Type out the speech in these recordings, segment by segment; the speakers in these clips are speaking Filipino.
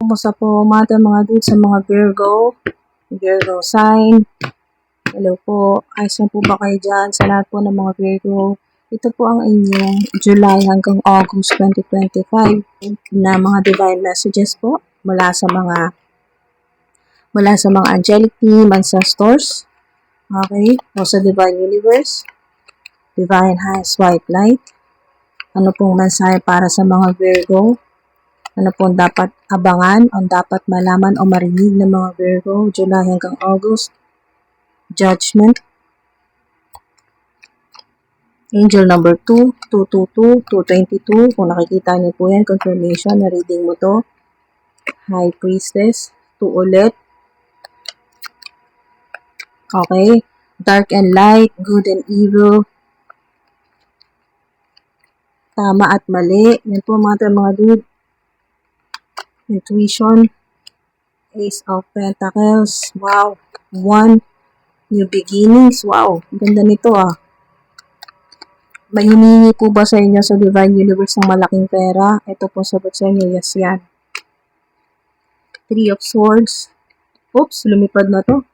Kumusta po mga dudes sa mga Virgo sign. Hello po, ayos na po ba kayo dyan sa lahat po ng mga Virgo? Ito po ang inyong July hanggang August 2025 na mga divine messages po mula sa mga angelic team, ancestors, okay, o sa divine universe, divine highest white light. Ano pong mensahe para sa mga Virgo? Ano pong dapat abangan o dapat malaman o marinig ng mga Virgo July hanggang August? Judgment. Angel number 2, 222, 222. Kung nakikita niyo po yan, confirmation na reading mo to. High Priestess, 2 ulit. Okay. Dark and light, good and evil. Tama at mali. Yan po mga dude. Intuition. Ace of Pentacles. Wow. 1. New beginnings. Wow. Ganda nito ah. May humingi po ba sa inyo sa Divine Universe ng malaking pera? Ito po sagot sa inyo. Yes, yan. 3 of Swords. Oops, lumipad na to.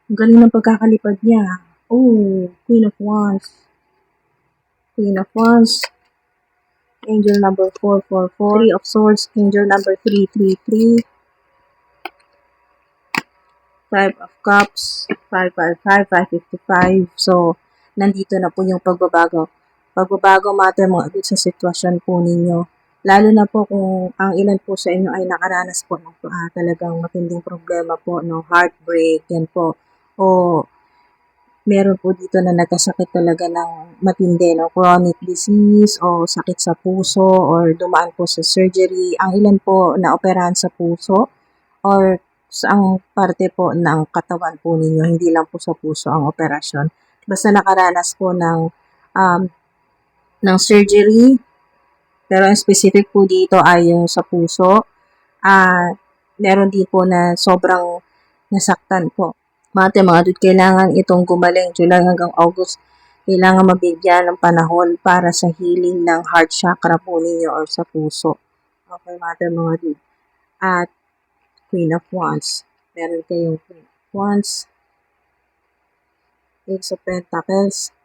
Ang galing ng pagkakalipad niya. Oh, Queen of Wands. Queen of Wands. Angel number 444. 3 of Swords. Angel number 333. 5 of Cups. 555, 555. So, nandito na po yung pagbabago. Pagbabago matter mga sa sitwasyon po ninyo. Lalo na po kung ang ilan po sa inyo ay nakaranas po ng talagang matinding problema po, no, heartbreak, yan po. O meron po dito na nagkasakit talaga ng matindi, no, chronic disease o sakit sa puso or dumaan po sa surgery. Ang ilan po na operahan sa puso or sa ang parte po ng katawan po ninyo, hindi lang po sa puso ang operasyon. Basta nakaranas po ng surgery, pero ang specific po dito ay yung sa puso. Meron din po na sobrang nasaktan po. Mga dude, kailangan itong gumaling July hanggang August. Kailangan mabigyan ng panahon para sa healing ng heart chakra po ninyo or sa puso. Okay, mga dude. At Queen of Wands. Meron kayong Queen of Wands. Ace of Pentacles.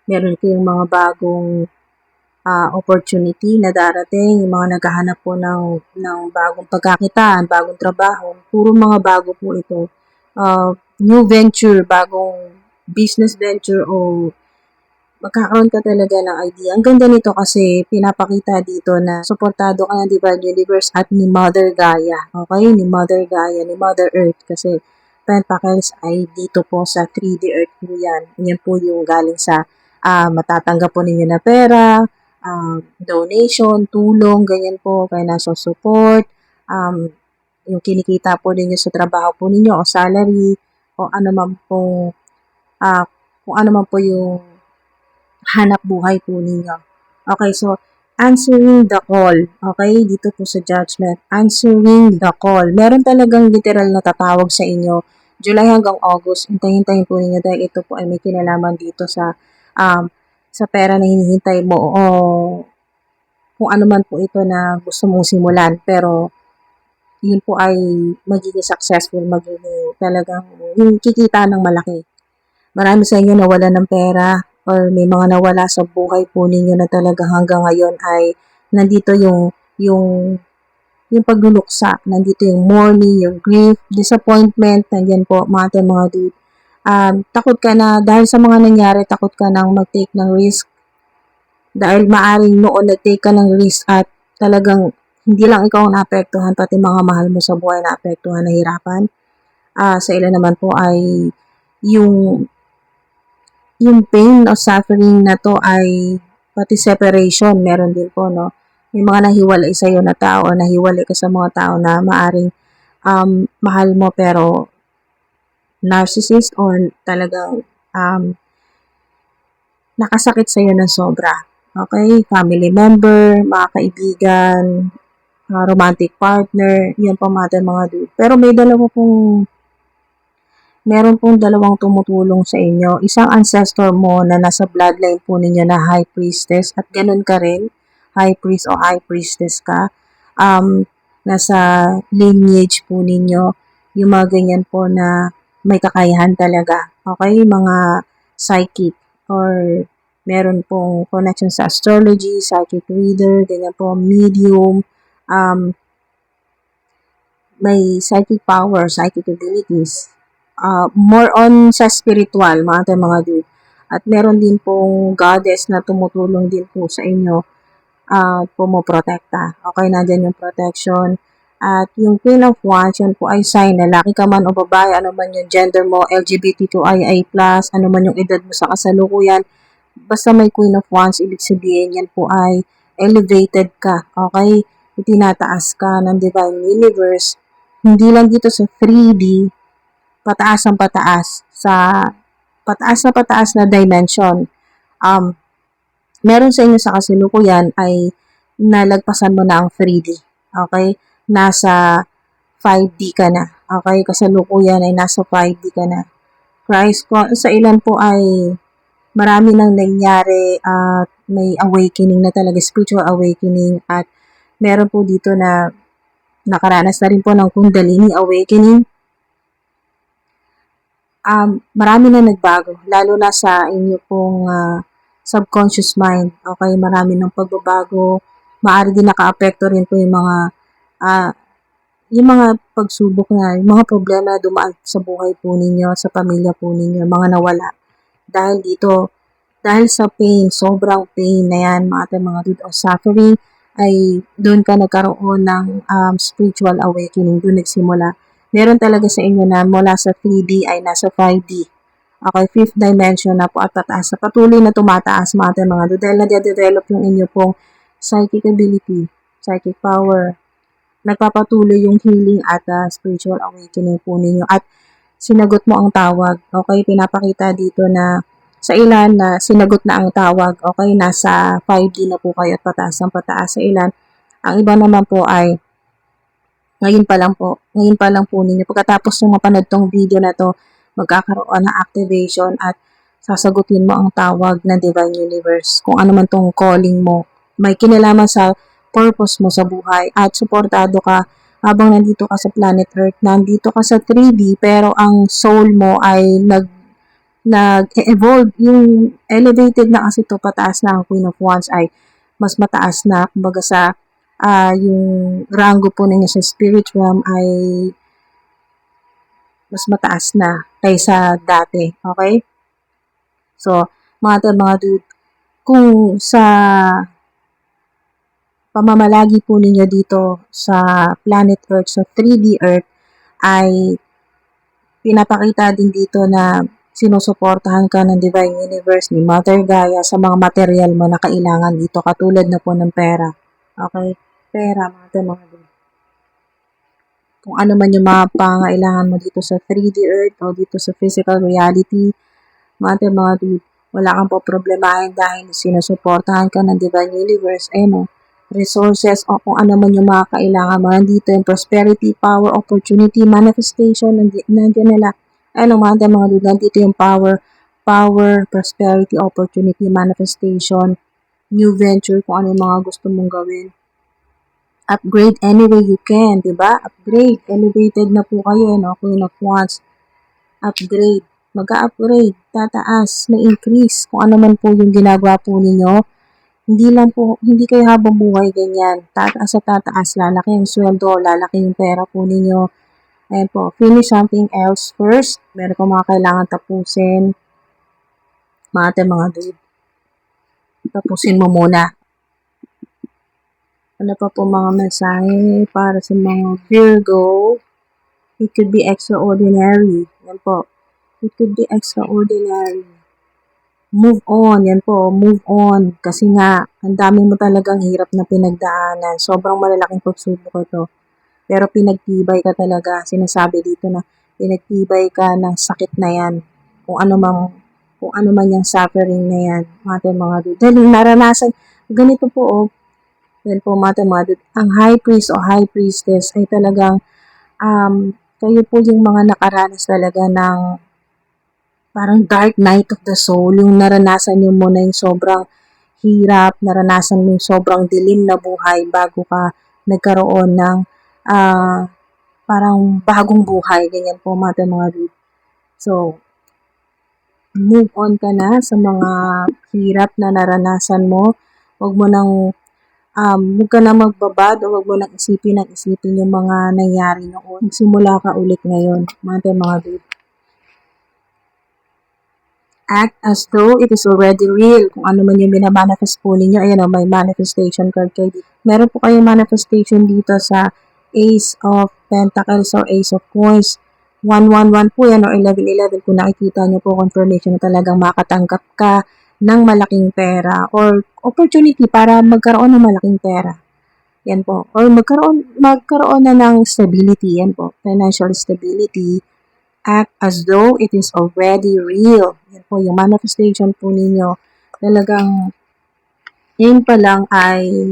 Meron kayong mga bagong opportunity na darating, yung mga naghahanap po ng bagong pagkakitaan, bagong trabaho. Puro mga bago po ito. New venture, bagong business venture o magkakaroon ka talaga ng idea. Ang ganda nito kasi pinapakita dito na suportado ka ng Divine Universe at ni Mother Gaia. Okay? Ni Mother Gaia, ni Mother Earth kasi Pentacles ay dito po sa 3D Earth po yan. Yan po yung galing sa matatanggap po ninyo na pera, donation, tulong, ganyan po, financial support, yung kinikita po ninyo sa trabaho po ninyo o salary, o ano man po, kung ano man po yung hanap buhay po ninyo. Okay, so, answering the call. Okay, dito po sa judgment. Answering the call. Meron talagang literal na tatawag sa inyo. July hanggang August. Hintayin po ninyo dahil ito po ay may kinalaman dito sa pera na hinihintay mo o kung ano man po ito na gusto mong simulan. Pero, yun po ay magiging successful, magiging talagang yung kikita ng malaki. Marami sa inyo nawala ng pera or may mga nawala sa buhay po ninyo na talaga hanggang ngayon ay nandito yung pagluluksa, nandito yung mourning, yung grief, disappointment, nandiyan po mga dude. Takot ka na, dahil sa mga nangyari, takot ka nang mag-take ng risk. Dahil maaring noon nag-take ka ng risk at talagang hindi lang ikaw ang naapektuhan, pati mga mahal mo sa buhay naapektuhan, nahirapan. Sa ilan naman po ay yung pain o suffering na to ay pati separation, meron din po, no? May mga nahiwalay sa iyo na tao o nahiwalay ka sa mga tao na maaring mahal mo pero narcissist or talagang nakasakit sa iyo ng sobra. Okay? Family member, mga kaibigan, romantic partner, yan po mga dude. Pero meron pong dalawang tumutulong sa inyo. Isang ancestor mo na nasa bloodline po ninyo na High Priestess at ganun ka rin, High Priest o High Priestess ka. nasa lineage po ninyo, yung mga ganyan po na may kakayahan talaga. Okay, mga psychic or meron pong connection sa astrology, psychic reader, ganyan po, medium, um, may psychic power, psychic abilities. More on sa spiritual, mga dude. At meron din pong goddess na tumutulong din po sa inyo, pumoprotekta. Okay, nandyan yung protection. At yung Queen of Wands, yan po ay sign, lalaki ka man o babae, ano man yung gender mo, LGBTQIA+, ano man yung edad mo sa kasalukuyan, basta may Queen of Wands, ibig sabihin yan po ay elevated ka, okay? Itinataas ka ng Divine Universe, hindi lang dito sa 3D, pataas ang pataas, sa pataas na dimension. Um, Meron sa inyo sa kasalukuyan ay nalagpasan mo na ang 3D, okay? Nasa 5D ka na, okay? Kasalukuyan ay nasa 5D ka na. Christ, sa ilan po ay marami nang nangyari at may awakening na talaga, spiritual awakening, at meron po dito na nakaranas na rin po ng Kundalini awakening. Marami na nagbago, lalo na sa inyo pong subconscious mind. Okay, marami ng pagbabago. Maaari din naka-apekto rin po yung mga pagsubok na, yung mga problema na dumaan sa buhay po ninyo, sa pamilya po ninyo, mga nawala. Dahil sa pain, sobrang pain na yan, mga dude, o suffering, ay doon ka nagkaroon ng spiritual awakening, doon nagsimula. Meron talaga sa inyo na mula sa 3D ay nasa 5D. Okay, 5th dimension na po at pataas. Patuloy na tumataas, mga dude, dahil na-develop yung inyo pong psychic ability, psychic power. Nagpapatuloy yung healing at spiritual awakening po ninyo. At sinagot mo ang tawag. Okay, pinapakita dito na sa ilan na sinagot na ang tawag. Okay, nasa 5D na po kayo at pataas ang pataas sa ilan. Ang iba naman po ay ngayon pa lang po ninyo. Pagkatapos nyo mapanood tong video na to, magkakaroon ng activation at sasagutin mo ang tawag ng Divine Universe. Kung ano man tong calling mo, may kinalaman sa purpose mo sa buhay at suportado ka habang nandito ka sa planet Earth. Nandito ka sa 3D pero ang soul mo ay nag-evolve. Yung elevated na kasi to, pataas na ang Queen of Wands ay mas mataas na. Kumbaga sa yung rango po ninyo sa spirit realm ay mas mataas na kaysa dati. Okay? So, mga dude, kung sa pamamalagi po ninyo dito sa planet Earth, sa 3D Earth, ay pinapakita din dito na sinusuportahan ka ng Divine Universe ni Mother Gaia sa mga material mo na kailangan dito, katulad na po ng pera. Okay? Pera, mga dude. Kung ano man yung mga pangailangan mo dito sa 3D Earth o dito sa physical reality, mga dude, wala kang po problemahin dahil sinusuportahan ka ng Divine Universe. Resources o kung ano man yung mga kailangan mo. Nandito yung prosperity, power, opportunity, manifestation, nandiyan nila. Mga dude, nandito yung power, prosperity, opportunity, manifestation, new venture, kung ano yung mga gusto mong gawin. Upgrade any way you can, diba? Upgrade, elevated na po kayo, Queen of Wands. Upgrade, mag-upgrade, tataas, may increase, kung ano man po yung ginagawa po ninyo. Hindi kayo habang buhay ganyan. Tataas at tataas, lalaki yung sweldo, lalaki yung pera po ninyo. Ayan po, finish something else first. Meron po mga kailangan tapusin. Mga dude. Tapusin mo muna. Ano pa po mga mensahe para sa mga Virgo? It could be extraordinary. Yan po. It could be extraordinary. Move on. Yan po. Move on. Kasi nga, ang dami mo talagang hirap na pinagdaanan. Sobrang malalaking pagsubok ito. Pero pinagtibay ka talaga. Sinasabi dito na pinagtibay ka ng sakit na yan. Kung ano man yung suffering na yan. Mga dude. Dahil naranasan, ganito po, yan po mga dude. Ang high priest o high priestess ay talagang kayo po yung mga nakaranas talaga ng parang dark night of the soul, yung naranasan nyo muna yung sobrang hirap, naranasan mo yung sobrang dilim na buhay bago ka nagkaroon ng parang bagong buhay, ganyan po mga dude. So, move on ka na sa mga hirap na naranasan mo. Huwag mo nang huwag ka na magbabad o huwag mo nang isipin yung mga nangyari noon. Simula ka ulit ngayon, mga dude. Act as though it is already real. Kung ano man yung binamanifest po ninyo, ayan o, may manifestation card kayo dito. Meron po kayong manifestation dito sa Ace of Pentacles or Ace of Coins. 111 po yan or 1111 kung nakikita nyo po confirmation na talagang makatanggap ka ng malaking pera or opportunity para magkaroon ng malaking pera. Yan po. Or magkaroon na ng stability. Yan po. Financial stability. Act as though it is already real. Yan po, yung manifestation po ninyo. Talagang, yun pa lang ay,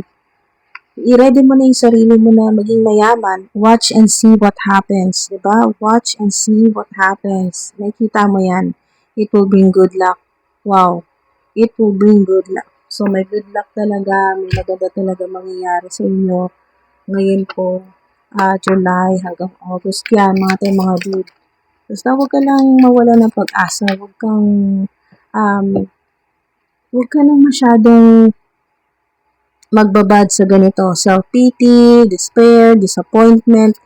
i-ready mo na yung sarili mo na maging mayaman. Watch and see what happens. Diba? Watch and see what happens. Nakikita mo yan. It will bring good luck. Wow. It will bring good luck. So, may good luck talaga. May maganda talaga mangyayari sa inyo. Ngayon po, July hanggang August yan, mga dude. Basta huwag ka lang mawala ng pag-asa. Huwag ka nang masyadong magbabad sa ganito. Self-pity, despair, disappointment.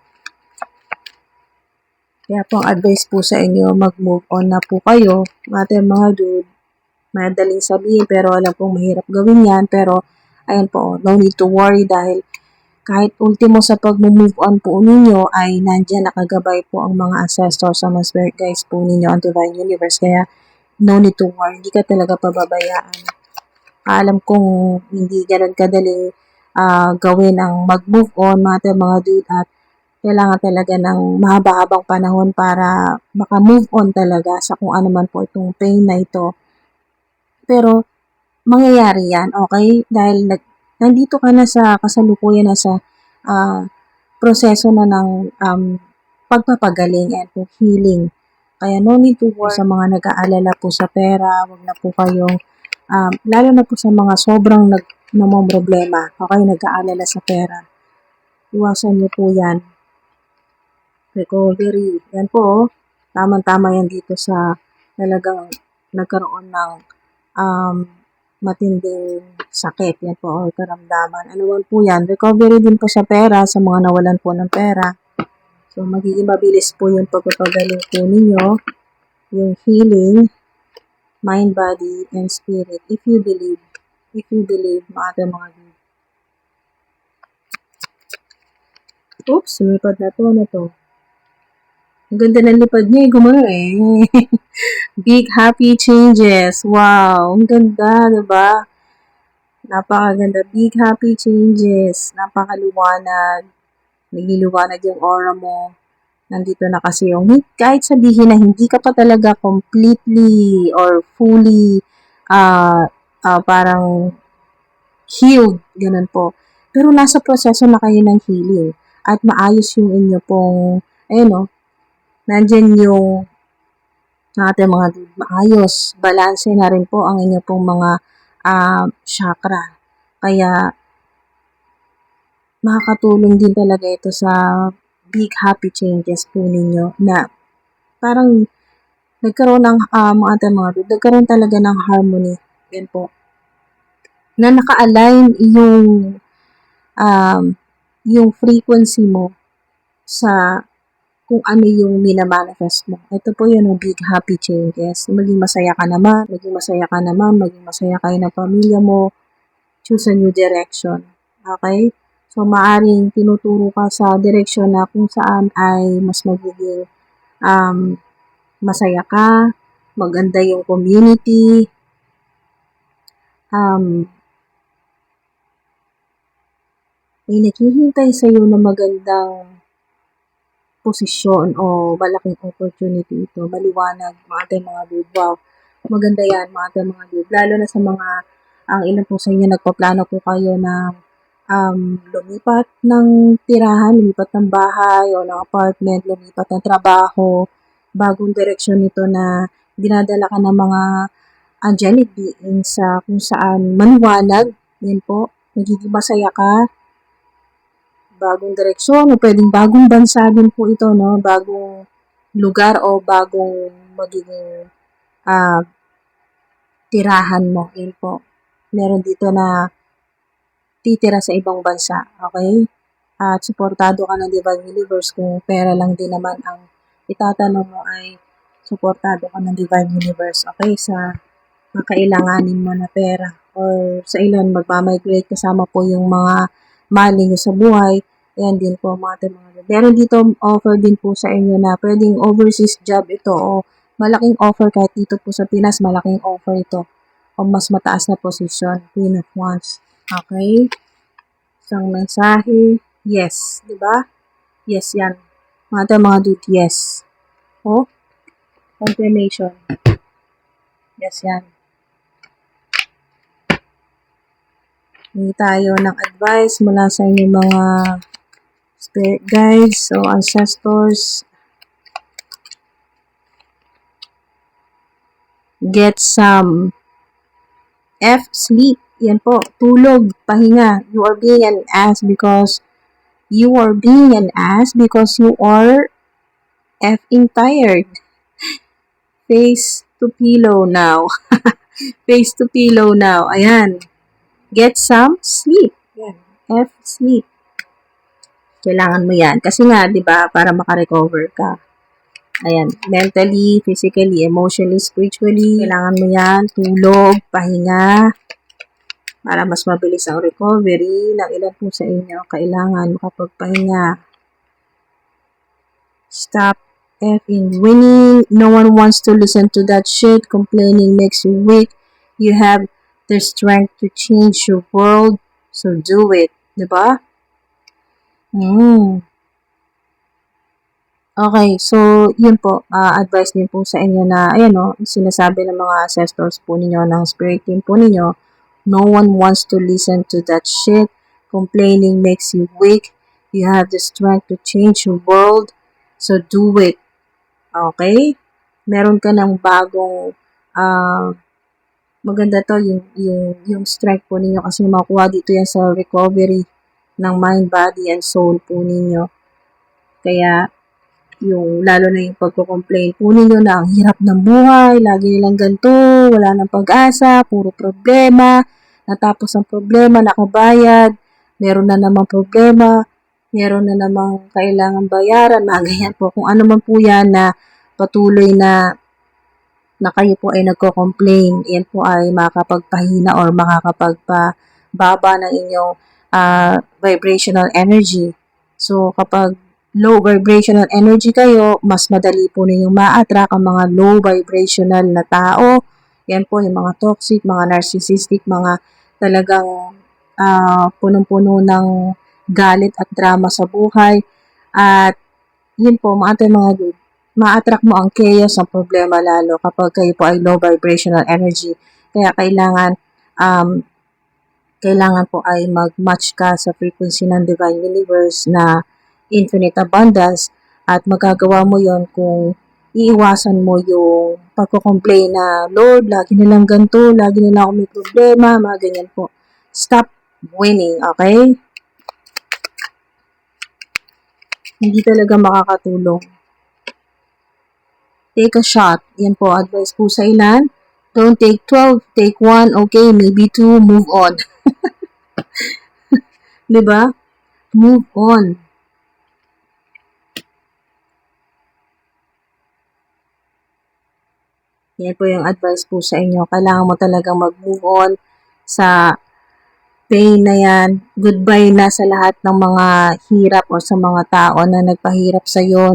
Kaya po ang advice po sa inyo, mag-move on na po kayo. Mga dude, madaling sabihin pero alam pong mahirap gawin yan. Pero, ayan po, no need to worry dahil kahit ultimo sa pag-move on po ninyo ay nandyan nakagabay po ang mga ancestors sa mga spirit guides po ninyo ang Divine Universe. Kaya no need to worry, hindi ka talaga pababayaan. Alam kong hindi ganun kadaling gawin ang mag-move on mga dude at kailangan talaga ng mahaba-habang panahon para maka-move on talaga sa kung ano man po itong pain na ito. Pero mangyayari yan, okay? Dahil nandito ka na sa kasalukuyan na sa proseso na ng pagpapagaling and healing. Kaya no need to worry sa mga nag-aalala po sa pera, wag na po kayong, lalo na po sa mga sobrang namomroblema, okay, nag-aalala sa pera. Iwasan niyo po yan. Recovery. Yan po, tama-tama yan dito sa talagang nagkaroon ng matinding sakit, yan po, o karamdaman. Ano man po yan, recovery din po sa pera, sa mga nawalan po ng pera. So, magiging mabilis po yung pagpapagaling po ninyo, yung healing, mind, body, and spirit. If you believe, mga dude. Oops, lumipad na to. Ang ganda ng lipad niya, gumano eh. Big happy changes. Wow, ang ganda, diba? Napakaganda. Big happy changes. Napakaliwanag. Nagliliwanag yung aura mo. Nandito na kasi yung kahit sabihin na hindi ka pa talaga completely or fully parang healed, ganun po. Pero nasa proseso na kayo ng healing at maayos yung inyo pong, nandyan yung ating mga maayos, balanse na rin po ang inyo pong mga chakra. Kaya, makakatulong din talaga ito sa big happy changes po ninyo na parang nagkaroon ng nagkaroon talaga ng harmony. Yan po. Na naka-align yung frequency mo sa kung ano yung minamanifest mo. Ito po yun, yung big happy changes. Maging masaya ka naman, maging masaya kayo ng pamilya mo, choose a new direction. Okay? So, maaring tinuturo ka sa direksyon na kung saan ay mas magiging masaya ka, maganda yung community, may naghihintay sa'yo na magandang posisyon o malaking opportunity ito. Maliwanag, mga dude. Wow. Maganda yan, mga dude. Lalo na sa mga, ang ilan po sa inyo nagpaplano po kayo na lumipat ng tirahan, lumipat ng bahay o ng apartment, lumipat ng trabaho, bagong direksyon nito na dinadala ka ng mga angelic beings sa kung saan maliwanag, yan po, nagiging masaya ka, bagong direksyon o pwedeng bagong bansa din po ito, no? Bagong lugar o bagong magiging tirahan mo. Yan po. Meron dito na titira sa ibang bansa. Okay? At suportado ka ng Divine Universe kung pera lang din naman ang itatanong mo ay suportado ka ng Divine Universe. Okay? Sa makailanganin mo na pera or sa ilan magmamigrate kasama po yung mga mali nyo sa buhay. Ayan din po mga meron dito offer din po sa inyo na pwedeng overseas job ito o malaking offer kahit dito po sa Pinas, malaking offer ito o mas mataas na posisyon. Queen of Wands. Okay? Isang mensahe. Yes. Diba? Yes yan. Mga dude, yes. Oh? Confirmation. Yes yan. Hindi tayo ng advice mula sa inyong mga spirit guides o ancestors. Get some sleep. Yan po, tulog, pahinga. You are being an ass because you are effing tired. Face to pillow now. Face to pillow now. Ayan. Get some sleep. Yan. Sleep. Kailangan mo yan. Kasi nga, di ba, para makarecover ka. Ayan. Mentally, physically, emotionally, spiritually. Kailangan mo yan. Tulog, pahinga. Para mas mabilis ang recovery ng ilan po sa inyo. Kailangan makapagpahinga. Stop effing winning. No one wants to listen to that shit. Complaining makes you weak. You have the strength to change your world. So do it. Diba? Okay, so yun po, advice din po sa inyo na, ayan o, sinasabi ng mga ancestors po ninyo, ng spirit team po ninyo, no one wants to listen to that shit. Complaining makes you weak. You have the strength to change your world. So do it. Okay? Meron ka ng bagong, maganda to, yung strength po ninyo kasi makuha dito yan sa recovery ng mind, body, and soul po ninyo. Kaya, lalo na yung pagko-complain po ninyo na ang hirap ng buhay, lagi nilang ganito, wala nang pag-asa, puro problema, natapos ang problema, nakabayad, meron na namang problema, meron na namang kailangan bayaran, mga ganyan po. Kung ano man po yan na patuloy na kayo po ay nagko-complain, yan po ay makakapagpahina or makakapagpababa ng inyong vibrational energy. So, kapag low vibrational energy kayo, mas madali po ninyong ma-attract ang mga low vibrational na tao. Yan po, yung mga toxic, mga narcissistic, mga talagang punong-puno ng galit at drama sa buhay. At yun po, mga dude, ma-attract mo ang chaos, ang problema lalo kapag kayo po ay low vibrational energy. Kaya kailangan po ay mag-match ka sa frequency ng Divine Universe na infinite abundance at magagawa mo yon kung iiwasan mo yung pagko-complain na, Lord, lagi nilang ganito, lagi nilang ako may problema, mga ganyan po. Stop winning, okay? Hindi talaga makakatulong. Take a shot. Yan po, advice po sa ilan. Don't take 12, take 1, okay, maybe 2, move on. Diba? Move on. Yan po yung advice po sa inyo. Kailangan mo talagang mag-move on sa pain na yan. Goodbye na sa lahat ng mga hirap o sa mga tao na nagpahirap sa'yo,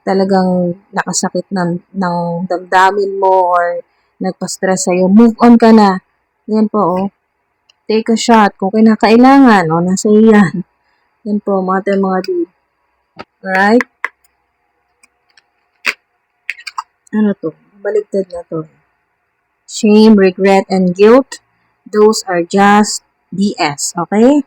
talagang nakasakit ng damdamin mo or nagpa-stress sa'yo. Move on ka na. Yan po, oh. Take a shot kung kinakailangan. O, nasa iyan. Yan po, mga dude. Alright? Ano to? Baligtad na to. Shame, regret, and guilt, those are just BS, okay?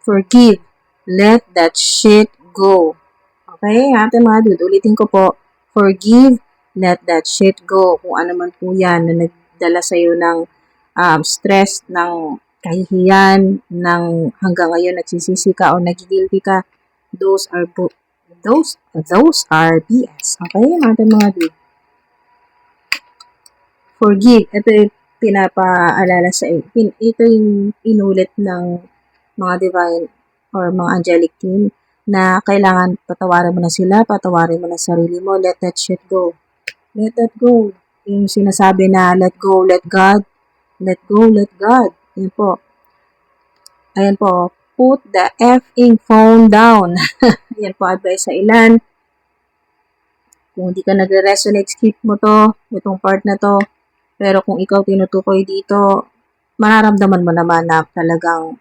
Forgive. Let that shit go. Okay? Ating mga dude, ulitin ko po. Forgive. Let that shit go. Kung ano man po yan na nagdala sa'yo ng stress, ng kahihiyan ng hanggang ngayon nagsisisi ka o nagigilty ka, those are BS. Okay, natin mga dude. Forgive. Ito yung pinapaalala sa ito yung inulit ng mga divine or mga angelic team na kailangan patawarin mo na sila, patawarin mo na sarili mo, let that shit go. Let that go. Yung sinasabi na let go, let God, let go, let God. Yan po. Ayan po. Put the effing phone down. Yan po advice sa ilan. Kung hindi ka nagre-resonate, skip mo to, itong part na to. Pero kung ikaw tinutukoy dito, mararamdaman mo naman na talagang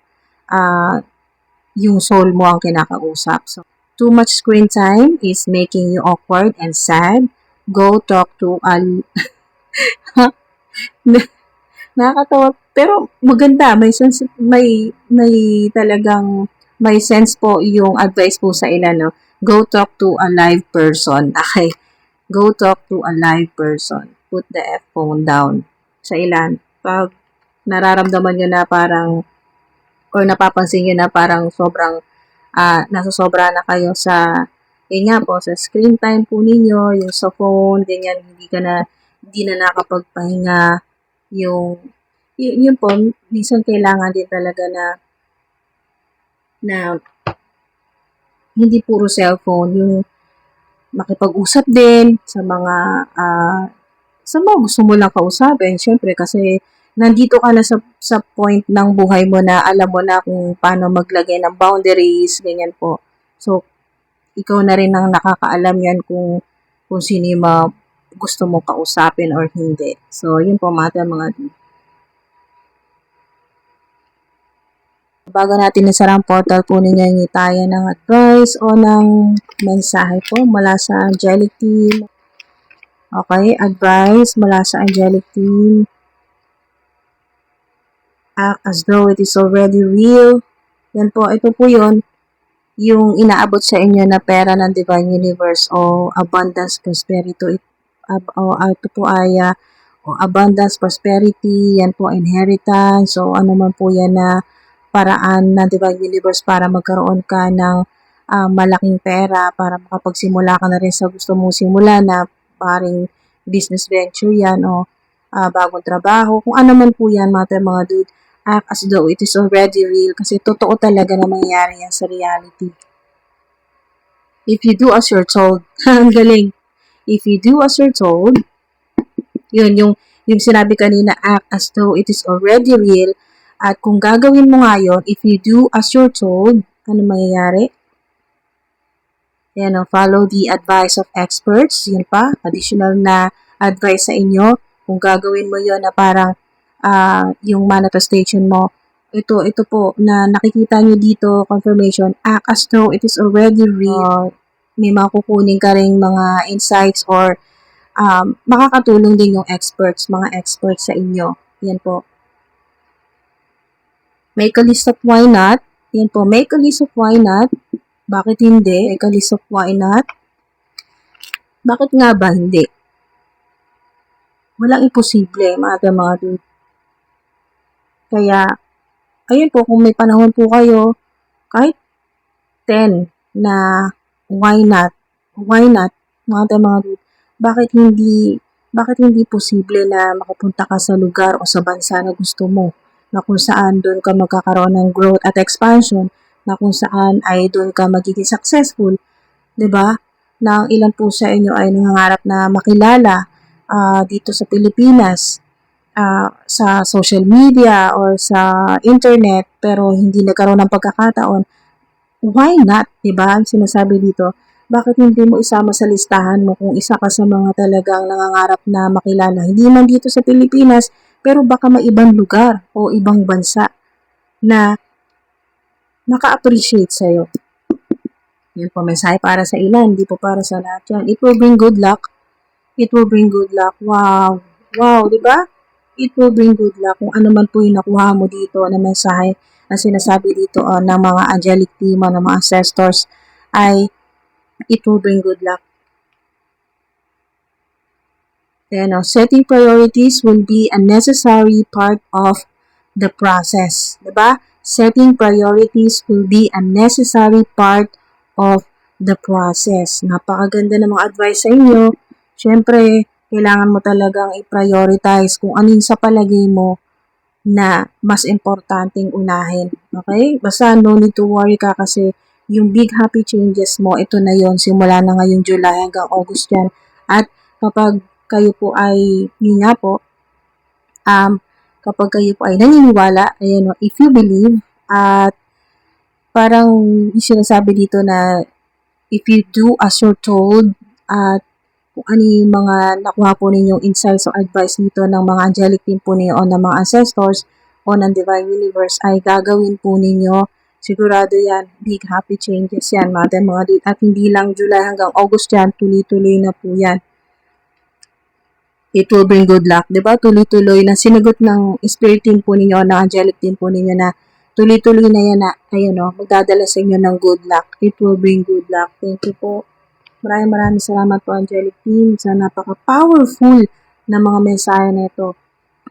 yung soul mo ang kinakausap. So, too much screen time is making you awkward and sad. Go talk to nakakatawa. Pero maganda, may talagang may sense po yung advice po sa ilan, no? Go talk to a live person. Okay. Go talk to a live person. Put the phone down. Sa ilan, pag nararamdaman nyo na parang or napapansin nyo na parang sobrang nasasobra na kayo sa yun nga po, sa screen time po ninyo, yung sa phone, ganyan, hindi na nakapagpahinga, yun po, minsan kailangan din talaga na hindi puro cellphone, yung makipag-usap din sa mga gusto mo lang kausapin, syempre kasi nandito ka na sa point ng buhay mo na alam mo na kung paano maglagay ng boundaries, ganyan po. So, ikaw na rin ang nakakaalam yan kung sino yung gusto mo kausapin or hindi. So, yun po mga bago natin nasara ang portal po ninyo, hingi tayo ng advice o ng mensahe po mula sa angelic team. Okay, advice mula sa angelic team. Act as though it is already real. Yan po, ito po yun, yung inaabot sa inyo na pera ng Divine Universe o abundance, prosperity. Ito po ay abundance, prosperity, yan po, inheritance. So, ano man po yan na paraan ng Divine Universe para magkaroon ka ng malaking pera para makapagsimula ka na rin sa gusto mong simula na paring business venture yan o bagong trabaho. Kung ano man po yan, mga dude, act as though it is already real kasi totoo talaga na mangyayari yan sa reality. If you do as you're told, ang galing. If you do as you're told, yun, yung sinabi kanina, act as though it is already real. At kung gagawin mo nga yun, if you do as you're told, ano mangyayari? Yan, follow the advice of experts. Yun pa, additional na advice sa inyo. Kung gagawin mo yun na parang yung manifestation mo, ito po, na nakikita nyo dito, confirmation, act as though it is already real. May makukunin ka rin mga insights or makakatulong din yung mga experts sa inyo. Yan po. Make a list of why not. Yan po, make a list of why not. Bakit hindi? Make a list of why not. Bakit nga ba hindi? Walang imposible, mga dude. Kaya, ayun po, kung may panahon po kayo, kahit 10 na why not, mga dude, bakit hindi posible na makapunta ka sa lugar o sa bansa na gusto mo, na kung saan doon ka magkakaroon ng growth at expansion, na kung saan ay doon ka magiging successful, 'di ba? Na ilan po sa inyo ay nangangarap na makilala dito sa Pilipinas, sa social media or sa internet, pero hindi nagkaroon ng pagkakataon. Why not? 'Di ba? Ang sinasabi dito, bakit hindi mo isama sa listahan mo kung isa ka sa mga talagang nangangarap na makilala? Hindi man dito sa Pilipinas, pero baka may ibang lugar o ibang bansa na maka-appreciate sa'yo. Yan po, mensahe para sa ilan, hindi po para sa lahat yan. It will bring good luck. It will bring good luck. Wow. Wow, di ba? It will bring good luck. Kung ano man po yung nakuha mo dito na mensahe na sinasabi dito ng mga angelic team, ng mga ancestors, ay it will bring good luck. Then, setting priorities will be a necessary part of the process. Diba? Setting priorities will be a necessary part of the process. Napakaganda ng mga advice sa inyo. Siyempre, kailangan mo talagang i-prioritize kung ano yung sa palagay mo na mas importanteng unahin. Okay? Basta no need to worry ka kasi yung big happy changes mo, ito na yon simula na ngayong July hanggang August yan. At kapag kayo po ay, yun nga po, kapag kayo po ay naniniwala, ayan, if you believe, at parang yung sinasabi dito na if you do as you're told, at kung ano yung mga nakuha po ninyong insights o advice dito ng mga angelic team po ninyo o ng mga ancestors o ng divine universe ay gagawin po ninyo. Sigurado yan, big happy changes yan, mga dude. At hindi lang July hanggang August yan, tuloy-tuloy na po yan. It will bring good luck, di ba? Tuloy-tuloy na sinagot ng spirit team po ninyo o ng angelic team po ninyo na tuloy-tuloy na yan na, ayun o, magdadala sa inyo ng good luck. It will bring good luck. Thank you po. Maraming salamat po, angelic team, sa napaka-powerful na mga mensahe na ito.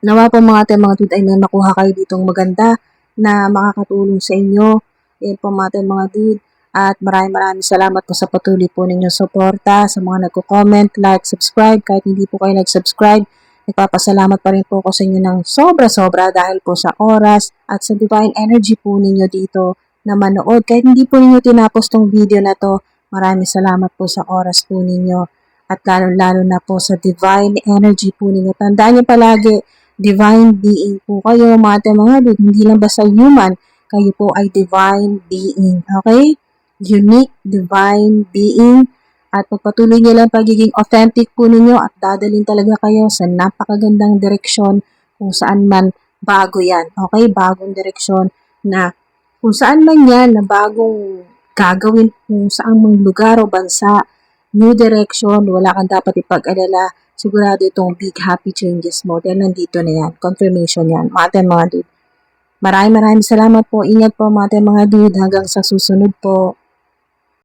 Nawa po mga dude ay may makuha kayo ditong maganda na makakatulong sa inyo. Yan po mga dude. At maraming salamat po sa patuloy po ninyong suporta, sa mga nagko-comment, like, subscribe. Kahit hindi po kayo nag-subscribe, nagpapasalamat pa rin po ako sa inyo ng sobra-sobra dahil po sa oras at sa divine energy po ninyo dito na manood. Kahit hindi po ninyo tinapos tong video na to, maraming salamat po sa oras po ninyo. At lalo na po sa divine energy po ninyo. Tandaan niyo palagi, divine being po kayo, mga dude. Hindi lang basta human, kayo po ay divine being. Okay? Unique divine being. At pagpatuloy niyo lang pagiging authentic po ninyo at dadalhin talaga kayo sa napakagandang direksyon kung saan man bago yan. Okay? Bagong direksyon na kung saan man yan na bagong gagawin kung saan mang lugar o bansa, new direction, wala kang dapat ipag-alala. Sigurado itong big happy changes mo dahil nandito na yan. Confirmation yan. Mga dude. Maraming salamat po. Ingat po mga dude. Hanggang sa susunod po.